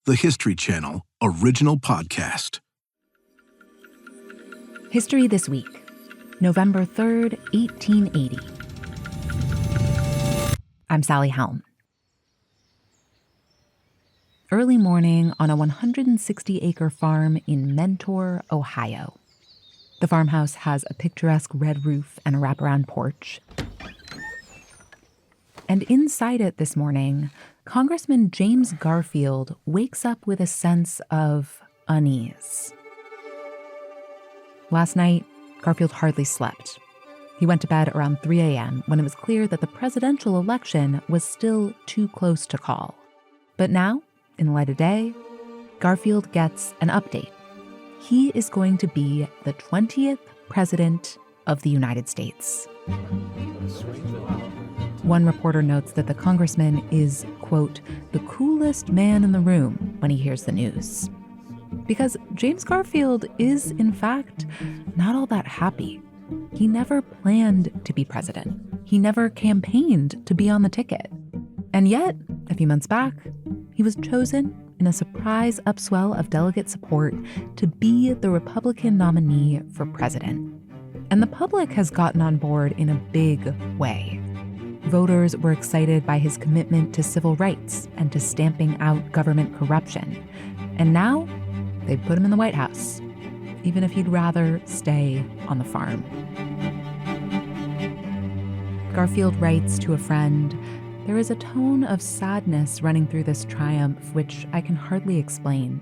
the History Channel original podcast. History This Week, November 3rd, 1880. I'm Sally Helm. Early morning on a 160-acre farm in Mentor, Ohio. The farmhouse has a picturesque red roof and a wraparound porch. And inside it this morning, Congressman James Garfield wakes up with a sense of unease. Last night, Garfield hardly slept. He went to bed around 3 a.m. when it was clear that the presidential election was still too close to call. But now, in the light of day, Garfield gets an update. He is going to be the 20th president of the United States. One reporter notes that the congressman is, quote, the coolest man in the room when he hears the news. Because James Garfield is, in fact, not all that happy. He never planned to be president. He never campaigned to be on the ticket. And yet, a few months back, he was chosen in a surprise upswell of delegate support to be the Republican nominee for president. And the public has gotten on board in a big way. Voters were excited by his commitment to civil rights and to stamping out government corruption. And now, they'd put him in the White House, even if he'd rather stay on the farm. Garfield writes to a friend, "There is a tone of sadness running through this triumph which I can hardly explain.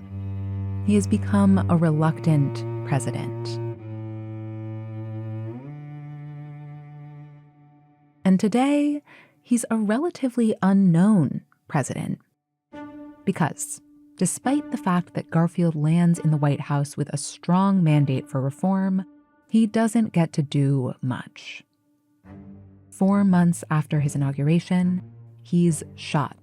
He has become a reluctant president." And today, he's a relatively unknown president. Because despite the fact that Garfield lands in the White House with a strong mandate for reform, he doesn't get to do much. 4 months after his inauguration, he's shot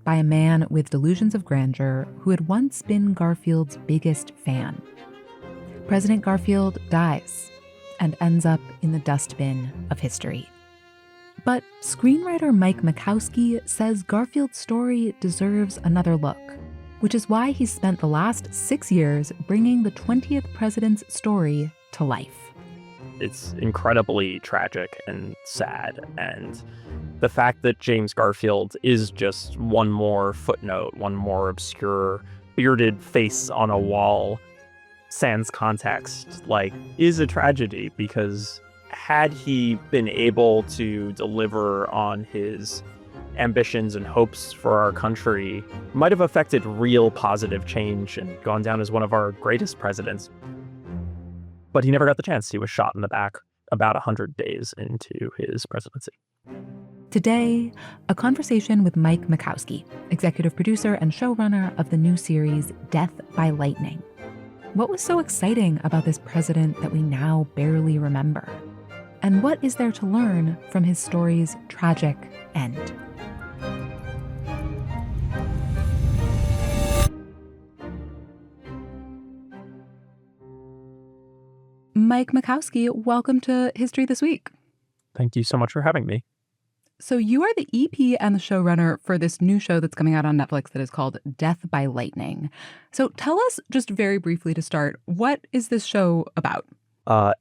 by a man with delusions of grandeur who had once been Garfield's biggest fan. President Garfield dies and ends up in the dustbin of history. But screenwriter Mike Makowsky says Garfield's story deserves another look, which is why he's spent the last 6 years bringing the 20th president's story to life. It's incredibly tragic and sad, and the fact that James Garfield is just one more footnote, one more obscure bearded face on a wall, sans context, is a tragedy, because had he been able to deliver on his ambitions and hopes for our country, might have affected real positive change and gone down as one of our greatest presidents. But he never got the chance. He was shot in the back about 100 days into his presidency. Today, a conversation with Mike Makowsky, executive producer and showrunner of the new series Death by Lightning. What was so exciting about this president that we now barely remember? And what is there to learn from his story's tragic end? Mike Makowsky, welcome to History This Week. Thank you so much for having me. So you are the EP and the showrunner for this new show that's coming out on Netflix that is called Death by Lightning. So tell us just very briefly to start, what is this show about?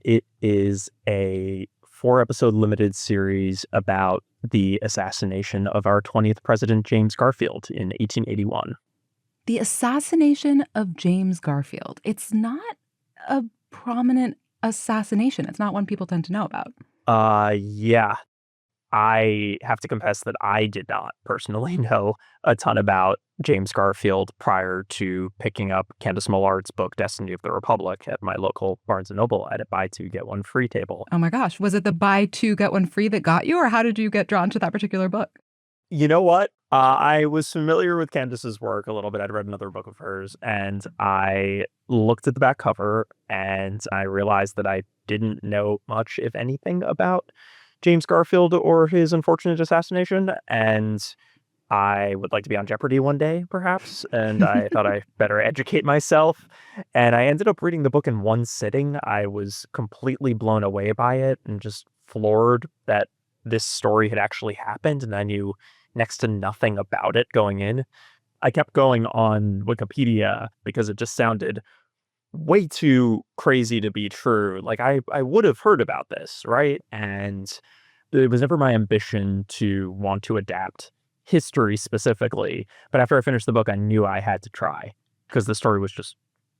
It is a 4-episode limited series about the assassination of our 20th president, James Garfield, in 1881. The assassination of James Garfield. It's not a prominent assassination. It's not one people tend to know about. Yeah. I have to confess that I did not personally know a ton about James Garfield prior to picking up Candace Millard's book, Destiny of the Republic, at my local Barnes & Noble at a buy two, get one free table. Oh my gosh. Was it the buy two, get one free that got you, or how did you get drawn to that particular book? You know what? I was familiar with Candace's work a little bit. I'd read another book of hers, and I looked at the back cover, and I realized that I didn't know much, if anything, about James Garfield or his unfortunate assassination, and I would like to be on Jeopardy one day, perhaps, and I thought I better educate myself, and I ended up reading the book in one sitting. I was completely blown away by it and just floored that this story had actually happened, and I knew next to nothing about it going in. I kept going on Wikipedia because it just sounded way too crazy to be true. Like I would have heard about this, right? And it was never my ambition to want to adapt history specifically. But after I finished the book, I knew I had to try because the story was just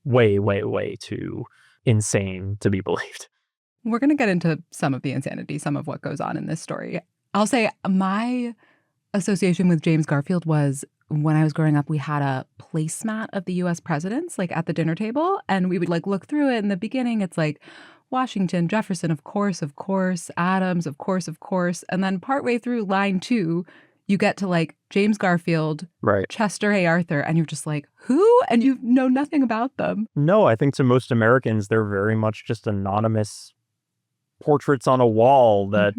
way, way, way too insane to be believed. We're going to get into some of the insanity, some of what goes on in this story. I'll say my association with James Garfield was when I was growing up, we had a placemat of the US presidents, like at the dinner table, and we would like look through it. In the beginning, it's like Washington, Jefferson, of course, Adams, of course. And then partway through line 2, you get to like James Garfield, Right. Chester A. Arthur, and you're just like, who? And you know nothing about them. No, I think to most Americans, they're very much just anonymous portraits on a wall that,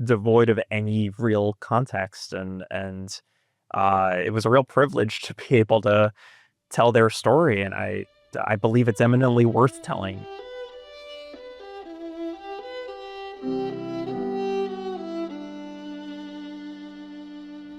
devoid of any real context. And it was a real privilege to be able to tell their story. And I believe it's eminently worth telling.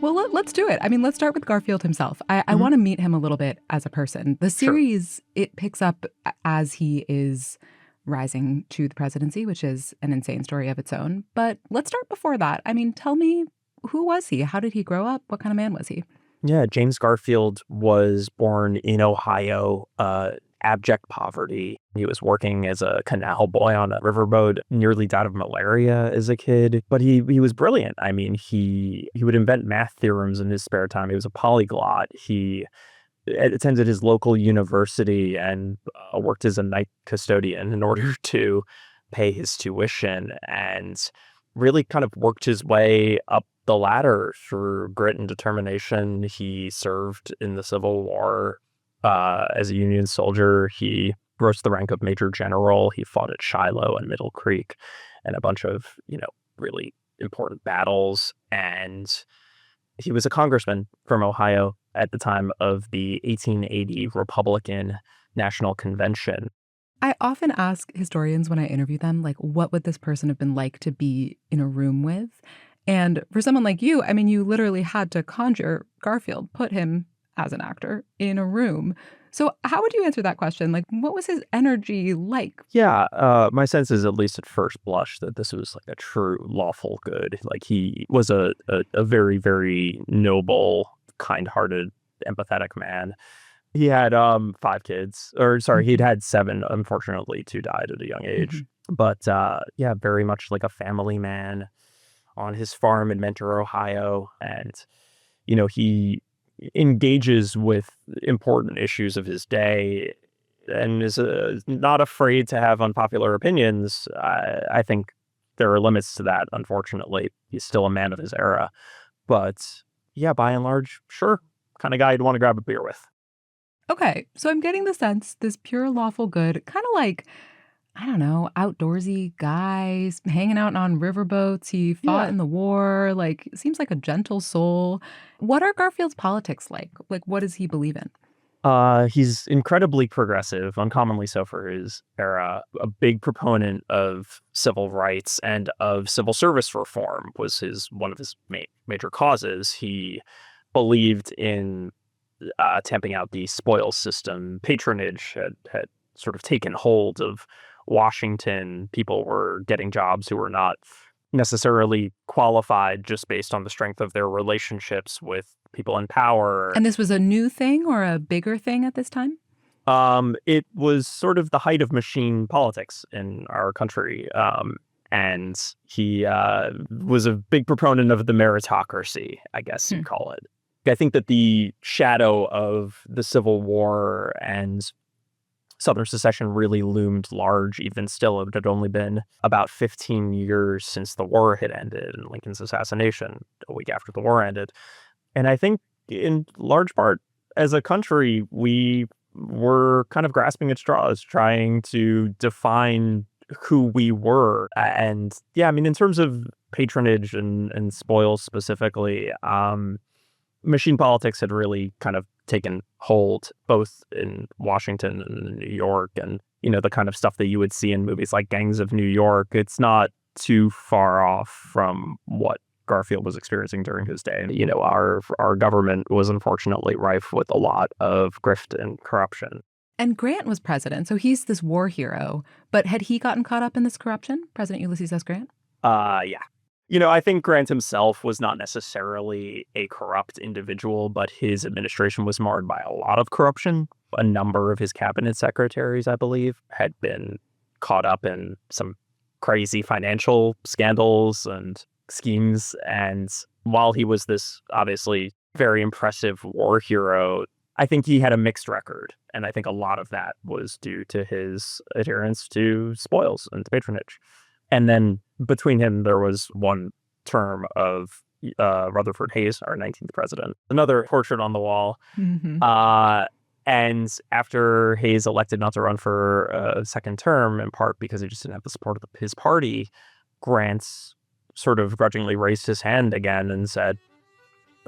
Well, let's do it. I mean, let's start with Garfield himself. I want to meet him a little bit as a person. The series, it picks up as he is rising to the presidency, which is an insane story of its own. But let's start before that. I mean, tell me, who was he? How did he grow up? What kind of man was he? Yeah, James Garfield was born in Ohio, abject poverty. He was working as a canal boy on a riverboat, nearly died of malaria as a kid, but he was brilliant. I mean, he would invent math theorems in his spare time. He was a polyglot. He attended his local university and worked as a night custodian in order to pay his tuition, and really kind of worked his way up the ladder through grit and determination. He served in the Civil War as a Union soldier. He rose to the rank of Major General. He fought at Shiloh and Middle Creek and a bunch of, really important battles. And he was a congressman from Ohio at the time of the 1880 Republican National Convention. I often ask historians when I interview them, like, what would this person have been like to be in a room with? And for someone like you, I mean, you literally had to conjure Garfield, put him as an actor in a room. So how would you answer that question? Like, what was his energy like? Yeah, my sense is, at least at first blush, that this was like a true lawful good. Like, he was a very, very noble, kind-hearted, empathetic man. He had 5 kids, or sorry, he'd had 7. Unfortunately, 2 died at a young age. But yeah, very much like a family man on his farm in Mentor, Ohio. And, he engages with important issues of his day and is not afraid to have unpopular opinions. I think there are limits to that, unfortunately. He's still a man of his era. But yeah, by and large, sure, kind of guy you'd want to grab a beer with. Okay, so I'm getting the sense this pure lawful good, kind of like, I don't know, outdoorsy guys hanging out on riverboats. He fought in the war. Like, seems like a gentle soul. What are Garfield's politics like? Like, what does he believe in? He's incredibly progressive, uncommonly so for his era. A big proponent of civil rights and of civil service reform was one of his major causes. He believed in tamping out the spoils system. Patronage had sort of taken hold of Washington. People were getting jobs who were not necessarily qualified just based on the strength of their relationships with people in power. And this was a new thing or a bigger thing at this time? It was sort of the height of machine politics in our country. And he was a big proponent of the meritocracy, I guess you'd call it. I think that the shadow of the Civil War and Southern secession really loomed large. Even still, it had only been about 15 years since the war had ended and Lincoln's assassination a week after the war ended. And I think in large part, as a country, we were kind of grasping at straws, trying to define who we were. And yeah, I mean, in terms of patronage and spoils specifically, machine politics had really kind of taken hold both in Washington and New York, and the kind of stuff that you would see in movies like Gangs of New York. It's not too far off from what Garfield was experiencing during his day. You know, our government was unfortunately rife with a lot of grift and corruption. And Grant was president, so he's this war hero. But had he gotten caught up in this corruption, President Ulysses S. Grant? Yeah. You know, I think Grant himself was not necessarily a corrupt individual, but his administration was marred by a lot of corruption. A number of his cabinet secretaries, I believe, had been caught up in some crazy financial scandals and schemes. And while he was this obviously very impressive war hero, I think he had a mixed record. And I think a lot of that was due to his adherence to spoils and patronage. And then between him, there was one term of Rutherford Hayes, our 19th president, another portrait on the wall. Mm-hmm. And after Hayes elected not to run for a second term, in part because he just didn't have the support of his party, Grant sort of grudgingly raised his hand again and said,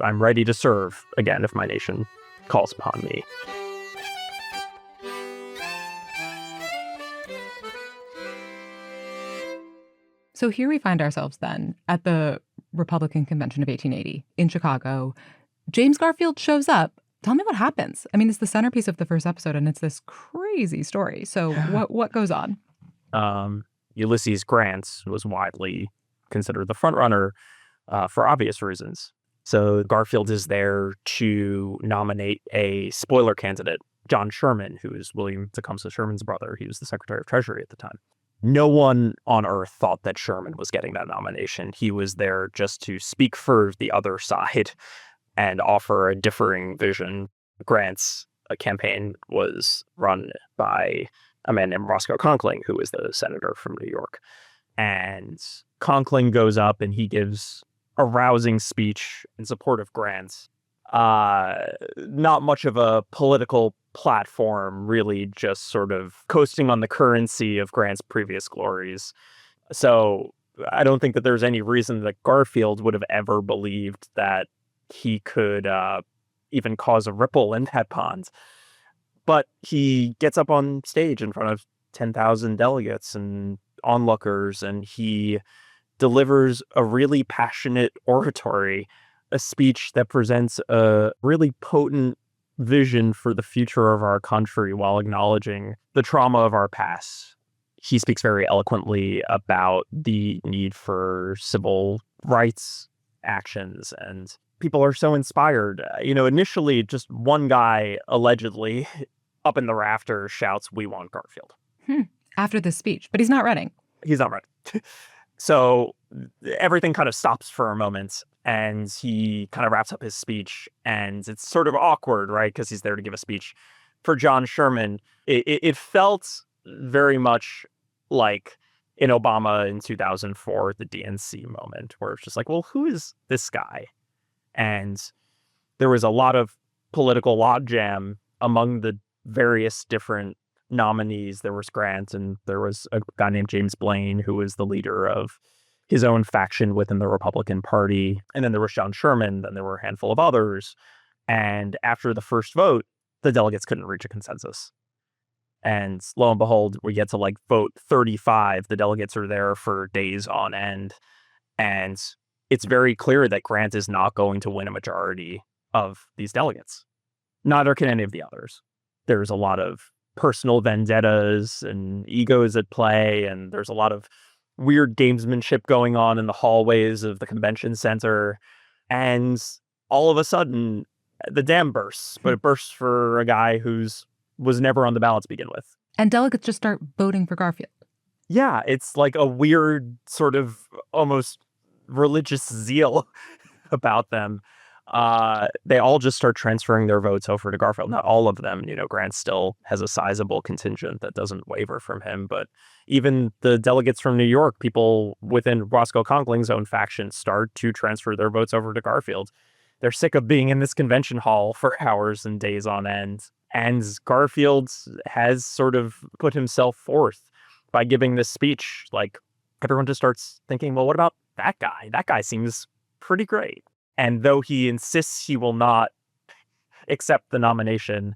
"I'm ready to serve again if my nation calls upon me." So here we find ourselves then at the Republican Convention of 1880 in Chicago. James Garfield shows up. Tell me what happens. I mean, it's the centerpiece of the first episode, and it's this crazy story. So what goes on? Ulysses Grant was widely considered the frontrunner for obvious reasons. So Garfield is there to nominate a spoiler candidate, John Sherman, who is William Tecumseh Sherman's brother. He was the Secretary of Treasury at the time. No one on earth thought that Sherman was getting that nomination. He was there just to speak for the other side and offer a differing vision. Grant's campaign was run by a man named Roscoe Conkling, who is the senator from New York. And Conkling goes up and he gives a rousing speech in support of Grant. Not much of a political platform, really just sort of coasting on the currency of Grant's previous glories. So I don't think that there's any reason that Garfield would have ever believed that he could even cause a ripple in that pond. But he gets up on stage in front of 10,000 delegates and onlookers, and he delivers a really passionate oratory, a speech that presents a really potent vision for the future of our country while acknowledging the trauma of our past. He speaks very eloquently about the need for civil rights actions, and people are so inspired. You know, initially, just one guy allegedly up in the rafters shouts, "We want Garfield." After this speech, but he's not running. He's not running. So everything kind of stops for a moment, and he kind of wraps up his speech, and it's sort of awkward, right? Because he's there to give a speech. For John Sherman, it felt very much like in Obama in 2004, the DNC moment, where it's just like, well, who is this guy? And there was a lot of political logjam among the various different nominees. There was Grant, and there was a guy named James Blaine, who was the leader of his own faction within the Republican Party. And then there was John Sherman, then there were a handful of others. And after the first vote, the delegates couldn't reach a consensus. And lo and behold, we get to like vote 35. The delegates are there for days on end. And it's very clear that Grant is not going to win a majority of these delegates. Neither can any of the others. There's a lot of personal vendettas and egos at play, and there's a lot of weird gamesmanship going on in the hallways of the convention center. And all of a sudden, the dam bursts, but it bursts for a guy who's was never on the ballot to begin with. And delegates just start voting for Garfield. Yeah, it's like a weird sort of almost religious zeal about them. They all just start transferring their votes over to Garfield. Not all of them, you know, Grant still has a sizable contingent that doesn't waver from him. But even the delegates from New York, people within Roscoe Conkling's own faction, start to transfer their votes over to Garfield. They're sick of being in this convention hall for hours and days on end. And Garfield has sort of put himself forth by giving this speech. Like, everyone just starts thinking, well, what about that guy? That guy seems pretty great. And though he insists he will not accept the nomination,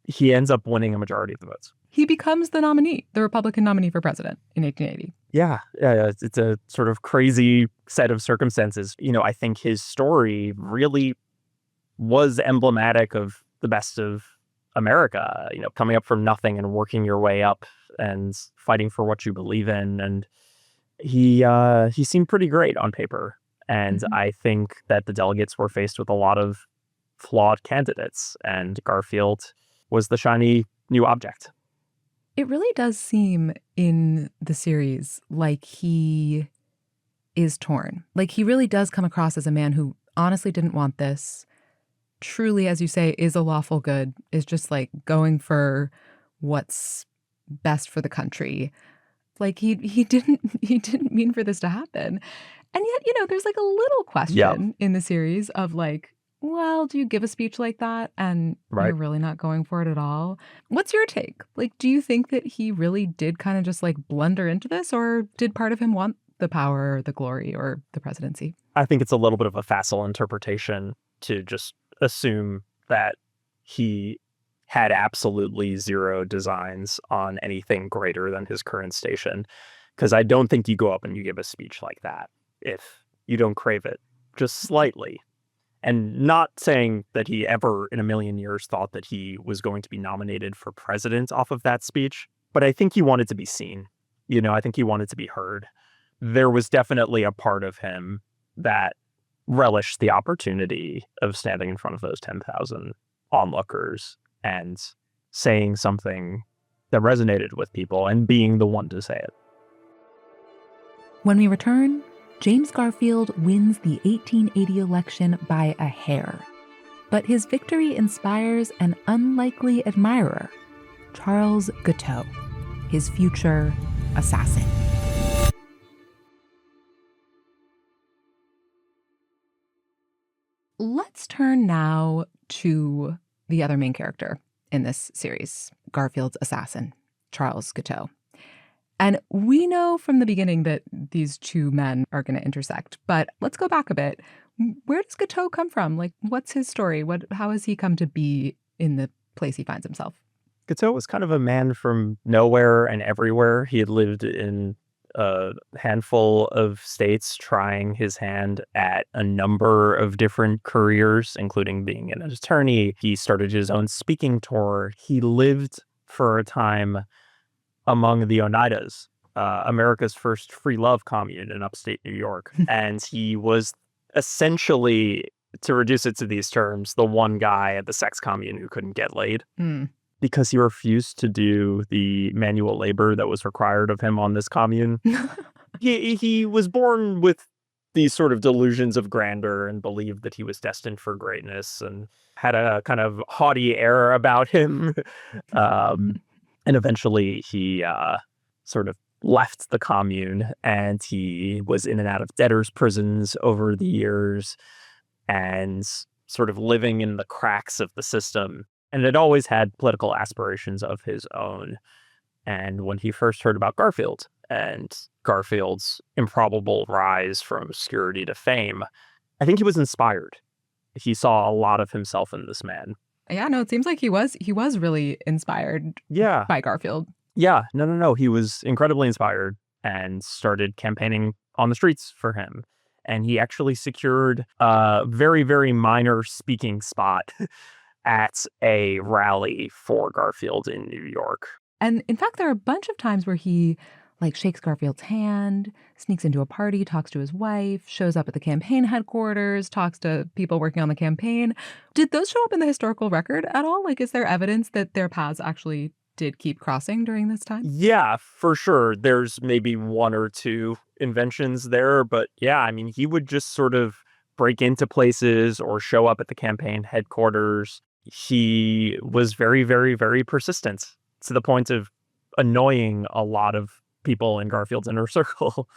he ends up winning a majority of the votes. he becomes the nominee, the Republican nominee for president in 1880. Yeah, it's a sort of crazy set of circumstances. I think his story really was emblematic of the best of America, coming up from nothing and working your way up and fighting for what you believe in. And he seemed pretty great on paper. And I think that the delegates were faced with a lot of flawed candidates, and Garfield was the shiny new object. It really does seem in the series like he is torn. Like he really does come across as a man who honestly didn't want this. Truly, as you say, is a lawful good, is just like going for what's best for the country. Like he didn't mean for this to happen. And yet, there's like a little question in the series of like, well, do you give a speech like that and you're really not going for it at all? What's your take? Like, do you think that he really did kind of just like blunder into this, or did part of him want the power or the glory or the presidency? I think it's a little bit of a facile interpretation to just assume that he had absolutely zero designs on anything greater than his current station. Because I don't think you go up and you give a speech like that if you don't crave it just slightly. And not saying that he ever in a million years thought that he was going to be nominated for president off of that speech. But I think he wanted to be seen. I think he wanted to be heard. There was definitely a part of him that relished the opportunity of standing in front of those 10,000 onlookers and saying something that resonated with people and being the one to say it. When we return, James Garfield wins the 1880 election by a hair. But his victory inspires an unlikely admirer, Charles Guiteau, his future assassin. Let's turn now to the other main character in this series, Garfield's assassin, Charles Guiteau. And we know from the beginning that these two men are going to intersect, but let's go back a bit. Where does Guiteau come from? Like, what's his story? How has he come to be in the place he finds himself? Guiteau was kind of a man from nowhere and everywhere. He had lived in a handful of states, trying his hand at a number of different careers, including being an attorney. He started his own speaking tour. He lived for a time among the Oneidas, America's first free love commune in upstate New York. And he was essentially, to reduce it to these terms, the one guy at the sex commune who couldn't get laid. Because he refused to do the manual labor that was required of him on this commune. He was born with these sort of delusions of grandeur and believed that he was destined for greatness and had a kind of haughty air about him. And eventually he sort of left the commune, and he was in and out of debtors' prisons over the years and sort of living in the cracks of the system. And had always had political aspirations of his own. And when he first heard about Garfield and Garfield's improbable rise from obscurity to fame, I think he was inspired. He saw a lot of himself in this man. Yeah, no, it seems like he was really inspired by Garfield. Yeah, no. He was incredibly inspired and started campaigning on the streets for him. And he actually secured a very, very minor speaking spot at a rally for Garfield in New York. And in fact, there are a bunch of times where he like shakes Garfield's hand, sneaks into a party, talks to his wife, shows up at the campaign headquarters, talks to people working on the campaign. Did those show up in the historical record at all? Like, is there evidence that their paths actually did keep crossing during this time? Yeah, for sure. There's maybe one or two inventions there, but yeah, I mean, he would just sort of break into places or show up at the campaign headquarters. He was very, very, very persistent to the point of annoying a lot of people in Garfield's inner circle.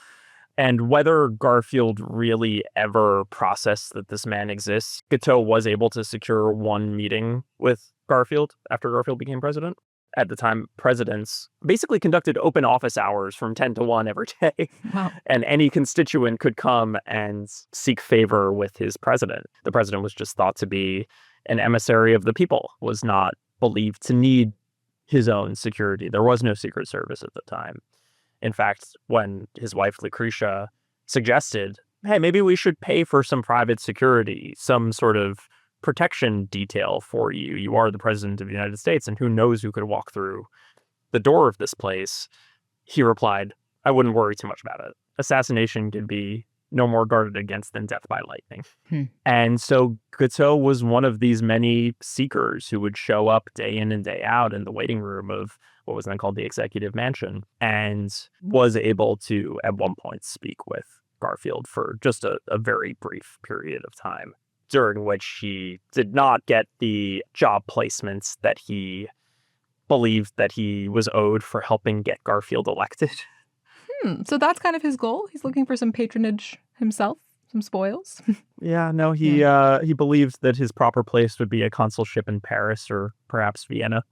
And whether Garfield really ever processed that this man exists, Guiteau was able to secure one meeting with Garfield after Garfield became president. At the time, presidents basically conducted open office hours from 10 to 1 every day. Wow. And any constituent could come and seek favor with his president. The president was just thought to be an emissary of the people, was not believed to need his own security. There was no Secret Service at the time. In fact, when his wife Lucretia suggested, hey, maybe we should pay for some private security, some sort of protection detail for you. You are the president of the United States, and who knows who could walk through the door of this place. He replied, I wouldn't worry too much about it. Assassination could be no more guarded against than death by lightning. And so Guiteau was one of these many seekers who would show up day in and day out in the waiting room of what was then called the Executive Mansion, and was able to, at one point, speak with Garfield for just a very brief period of time, during which he did not get the job placements that he believed that he was owed for helping get Garfield elected. So that's kind of his goal. He's looking for some patronage himself, some spoils. Yeah, no, he believed that his proper place would be a consulship in Paris or perhaps Vienna.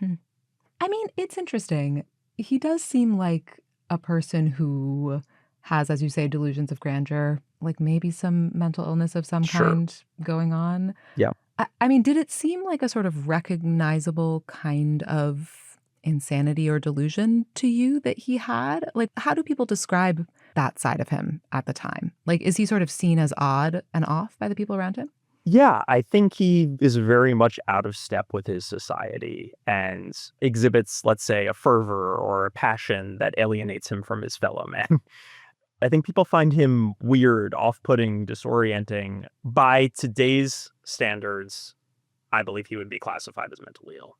I mean, it's interesting. He does seem like a person who has, as you say, delusions of grandeur, like maybe some mental illness of some kind going on. Yeah. I mean, did it seem like a sort of recognizable kind of insanity or delusion to you that he had? Like, how do people describe that side of him at the time? Like, is he sort of seen as odd and off by the people around him? Yeah, I think he is very much out of step with his society and exhibits, let's say, a fervor or a passion that alienates him from his fellow men. I think people find him weird, off-putting, disorienting. By today's standards, I believe he would be classified as mentally ill.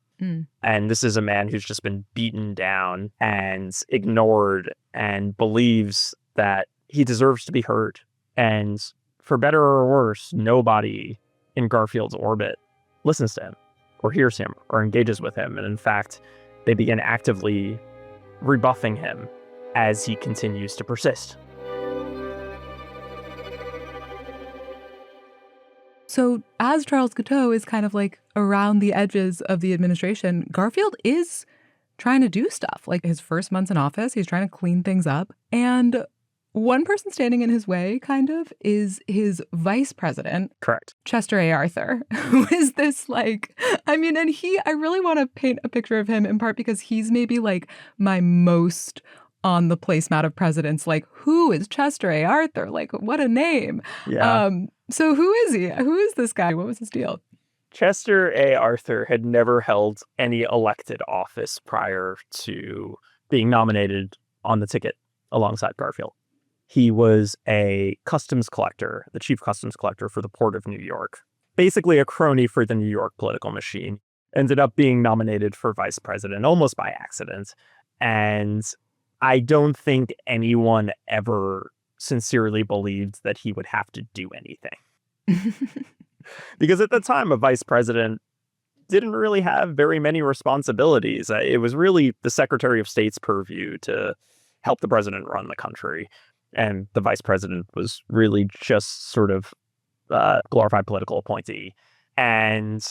And this is a man who's just been beaten down and ignored and believes that he deserves to be heard. And for better or worse, nobody in Garfield's orbit listens to him or hears him or engages with him. And in fact, they begin actively rebuffing him as he continues to persist. So as Charles Guiteau is kind of like around the edges of the administration, Garfield is trying to do stuff. Like his first months in office, he's trying to clean things up. And one person standing in his way, kind of, is his vice president. Correct. Chester A. Arthur, who is this like, I mean, and I really want to paint a picture of him in part because he's maybe like my most on the placemat of presidents. Like, who is Chester A. Arthur? Like, what a name. Yeah. So who is he? Who is this guy? What was his deal? Chester A. Arthur had never held any elected office prior to being nominated on the ticket alongside Garfield. He was a customs collector, the chief customs collector for the Port of New York, basically a crony for the New York political machine. Ended up being nominated for vice president almost by accident. And I don't think anyone ever sincerely believed that he would have to do anything. Because at the time, a vice president didn't really have very many responsibilities. It was really the Secretary of State's purview to help the president run the country. And the vice president was really just sort of a glorified political appointee. And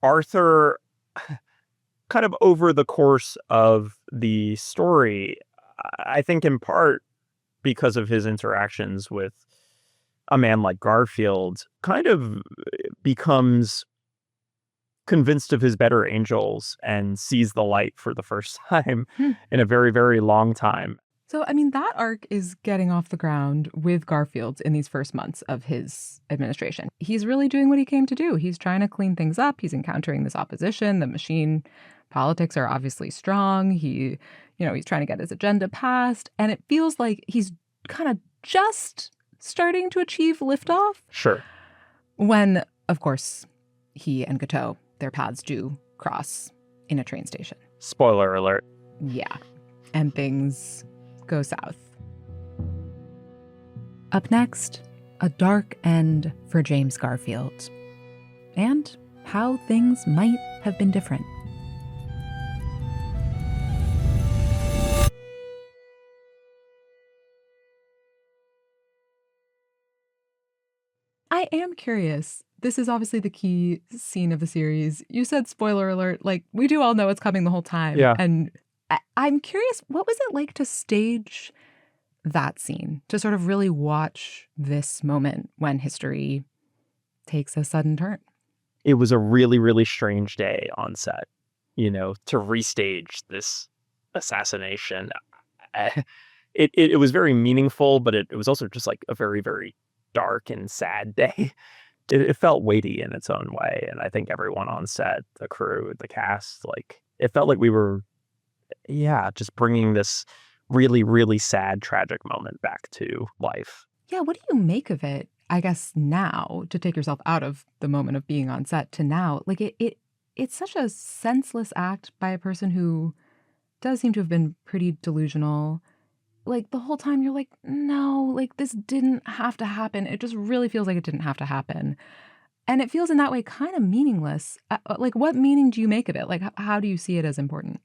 Arthur, kind of over the course of the story, I think in part because of his interactions with a man like Garfield, kind of becomes convinced of his better angels and sees the light for the first time in a very, very long time. So, I mean, that arc is getting off the ground with Garfield in these first months of his administration. He's really doing what he came to do. He's trying to clean things up. He's encountering this opposition. The machine politics are obviously strong. He's trying to get his agenda passed. And it feels like he's kind of just starting to achieve liftoff. Sure. When, of course, he and Guiteau, their paths do cross in a train station. Spoiler alert. Yeah. And things go south. Up next, a dark end for James Garfield. And how things might have been different. I am curious. This is obviously the key scene of the series. You said spoiler alert. Like, we do all know what's coming the whole time. Yeah. And I'm curious, what was it like to stage that scene, to sort of really watch this moment when history takes a sudden turn? It was a really, really strange day on set. to restage this assassination. It was very meaningful, but it was also just like a very, very dark and sad day. It felt weighty in its own way. And I think everyone on set, the crew, the cast, like it felt like we were, just bringing this really, really sad, tragic moment back to life. Yeah, what do you make of it? I guess now, to take yourself out of the moment of being on set to now, like it's such a senseless act by a person who does seem to have been pretty delusional. Like the whole time you're like, no, like this didn't have to happen. It just really feels like it didn't have to happen. And it feels in that way kind of meaningless. Like what meaning do you make of it? Like how do you see it as important?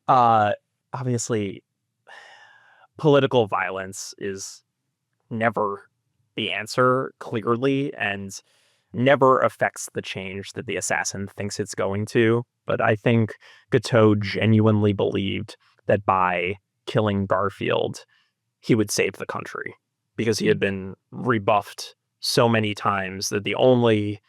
Obviously, political violence is never the answer, clearly, and never affects the change that the assassin thinks it's going to. But I think Guiteau genuinely believed that by killing Garfield, he would save the country, because he had been rebuffed so many times that the only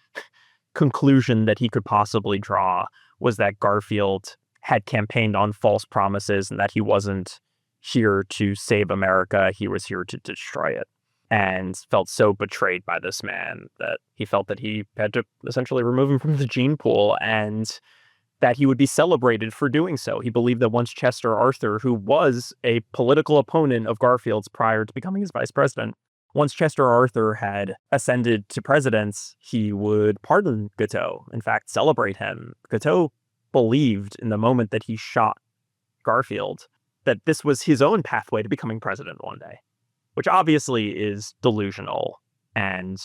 conclusion that he could possibly draw was that Garfield had campaigned on false promises and that he wasn't here to save America, he was here to destroy it. And felt so betrayed by this man that he felt that he had to essentially remove him from the gene pool, and that he would be celebrated for doing so. He believed that once Chester Arthur, who was a political opponent of Garfield's prior to becoming his vice president, once Chester Arthur had ascended to presidents, he would pardon Guiteau, in fact, celebrate him. Guiteau believed in the moment that he shot Garfield that this was his own pathway to becoming president one day, which obviously is delusional and,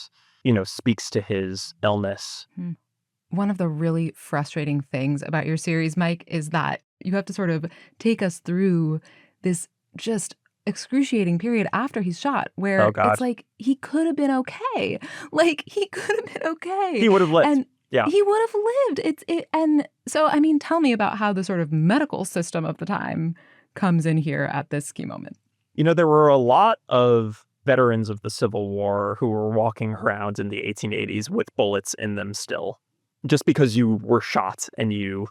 speaks to his illness. One of the really frustrating things about your series, Mike, is that you have to sort of take us through this just excruciating period after he's shot where it's like he could have been okay. Like he could have been okay. He would have lived. And yeah. He would have lived. And so, I mean, tell me about how the sort of medical system of the time comes in here at this key moment. There were a lot of veterans of the Civil War who were walking around in the 1880s with bullets in them still. Just because you were shot and you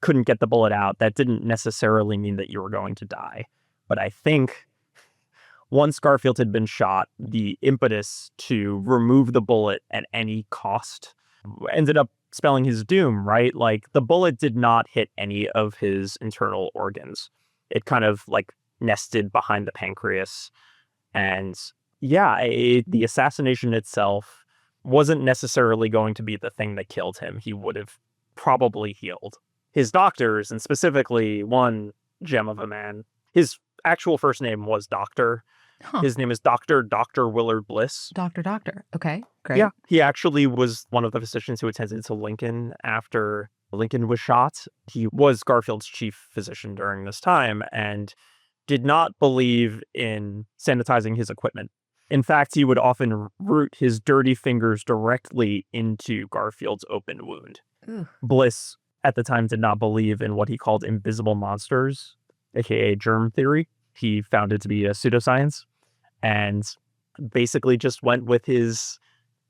couldn't get the bullet out, that didn't necessarily mean that you were going to die. But I think once Garfield had been shot, the impetus to remove the bullet at any cost ended up spelling his doom, right? Like the bullet did not hit any of his internal organs. It kind of like nested behind the pancreas. And the assassination itself wasn't necessarily going to be the thing that killed him. He would have probably healed. His doctors, and specifically one gem of a man, his actual first name was Doctor. His name is Dr. Willard Bliss. Doctor. Okay, great. Yeah, he actually was one of the physicians who attended to Lincoln after Lincoln was shot. He was Garfield's chief physician during this time and did not believe in sanitizing his equipment. In fact, he would often root his dirty fingers directly into Garfield's open wound. Ugh. Bliss, at the time, did not believe in what he called invisible monsters, aka germ theory. He found it to be a pseudoscience and basically just went with his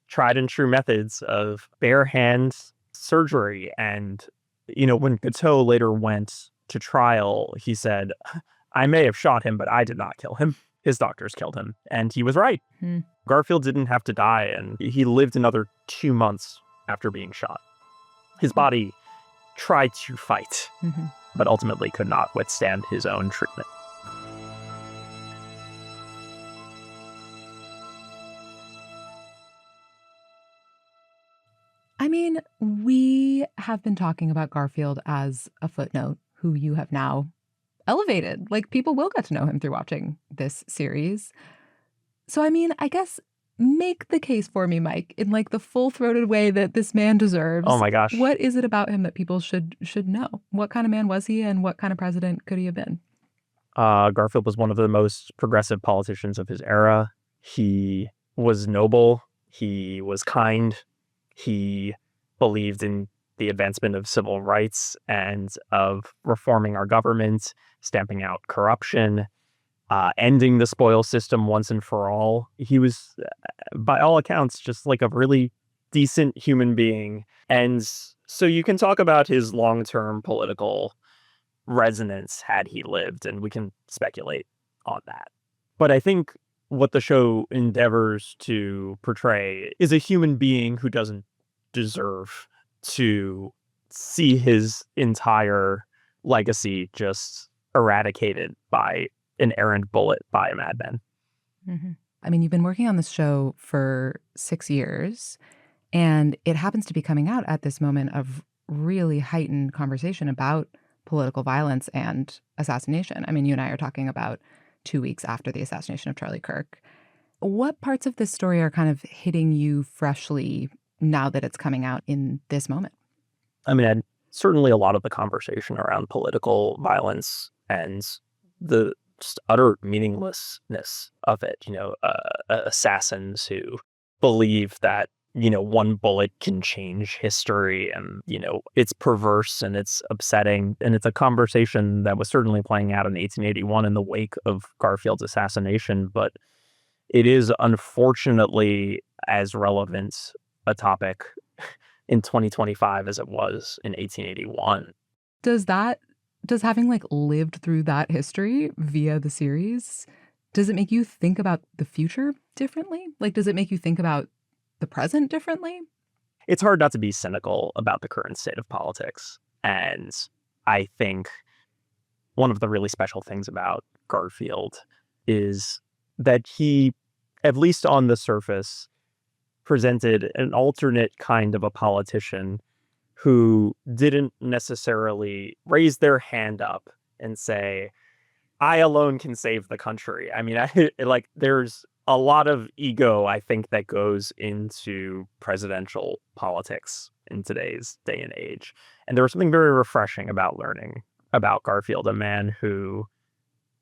tried and true methods of bare hand surgery. And, when Guiteau later went to trial, he said, "I may have shot him, but I did not kill him. His doctors killed him." And he was right. Garfield didn't have to die, and he lived another 2 months after being shot. His body tried to fight, but ultimately could not withstand his own treatment. I mean, we have been talking about Garfield as a footnote who you have now elevated. Like, people will get to know him through watching this series. So, I mean, I guess make the case for me, Mike, in like the full-throated way that this man deserves. Oh my gosh. What is it about him that people should know? What kind of man was he and what kind of president could he have been? Garfield was one of the most progressive politicians of his era. He was noble. He was kind. He believed in the advancement of civil rights and of reforming our government, stamping out corruption, ending the spoils system once and for all. He was, by all accounts, just like a really decent human being. And So you can talk about his long-term political resonance had he lived, and we can speculate on that. But I think what the show endeavors to portray is a human being who doesn't deserve to see his entire legacy just eradicated by an errant bullet by a madman. Mm-hmm. I mean, you've been working on this show for 6 years, and it happens to be coming out at this moment of really heightened conversation about political violence and assassination. I mean, you and I are talking about 2 weeks after the assassination of Charlie Kirk. What parts of this story are kind of hitting you freshly now that it's coming out in this moment? I mean, certainly a lot of the conversation around political violence and the just utter meaninglessness of it, assassins who believe that, one bullet can change history, and, it's perverse and it's upsetting. And it's a conversation that was certainly playing out in 1881 in the wake of Garfield's assassination, but it is unfortunately as relevant a topic in 2025 as it was in 1881. Does having lived through that history via the series, does it make you think about the future differently? Does it make you think about the present differently? It's hard not to be cynical about the current state of politics. And I think one of the really special things about Garfield is that he, at least on the surface, presented an alternate kind of a politician who didn't necessarily raise their hand up and say, I alone can save the country. I mean, there's a lot of ego, I think, that goes into presidential politics in today's day and age. And there was something very refreshing about learning about Garfield, a man who,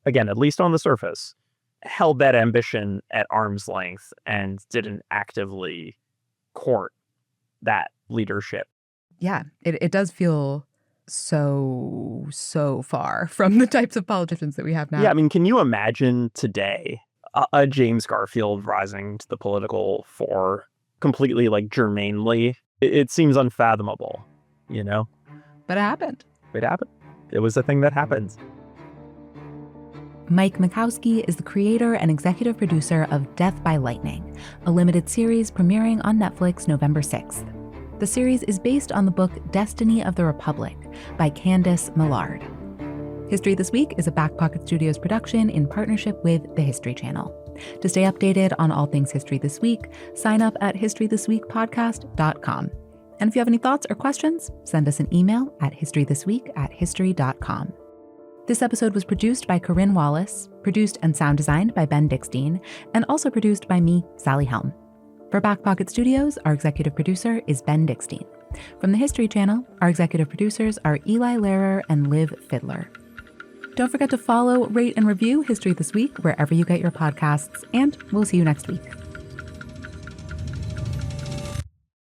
again, at least on the surface, held that ambition at arm's length and didn't actively court that leadership. Yeah, it does feel so far from the types of politicians that we have now. Yeah, I mean, can you imagine today a James Garfield rising to the political fore completely germanely? It seems unfathomable, But it happened. It happened. It was a thing that happened. Mike Makowsky is the creator and executive producer of Death by Lightning, a limited series premiering on Netflix November 6th. The series is based on the book Destiny of the Republic by Candace Millard. History This Week is a Back Pocket Studios production in partnership with the History Channel. To stay updated on all things History This Week, sign up at historythisweekpodcast.com. And if you have any thoughts or questions, send us an email at historythisweek@history.com. This episode was produced by Corinne Wallace, produced and sound designed by Ben Dickstein, and also produced by me, Sally Helm. For Back Pocket Studios, our executive producer is Ben Dickstein. From the History Channel, our executive producers are Eli Lehrer and Liv Fiddler. Don't forget to follow, rate, and review History This Week wherever you get your podcasts, and we'll see you next week.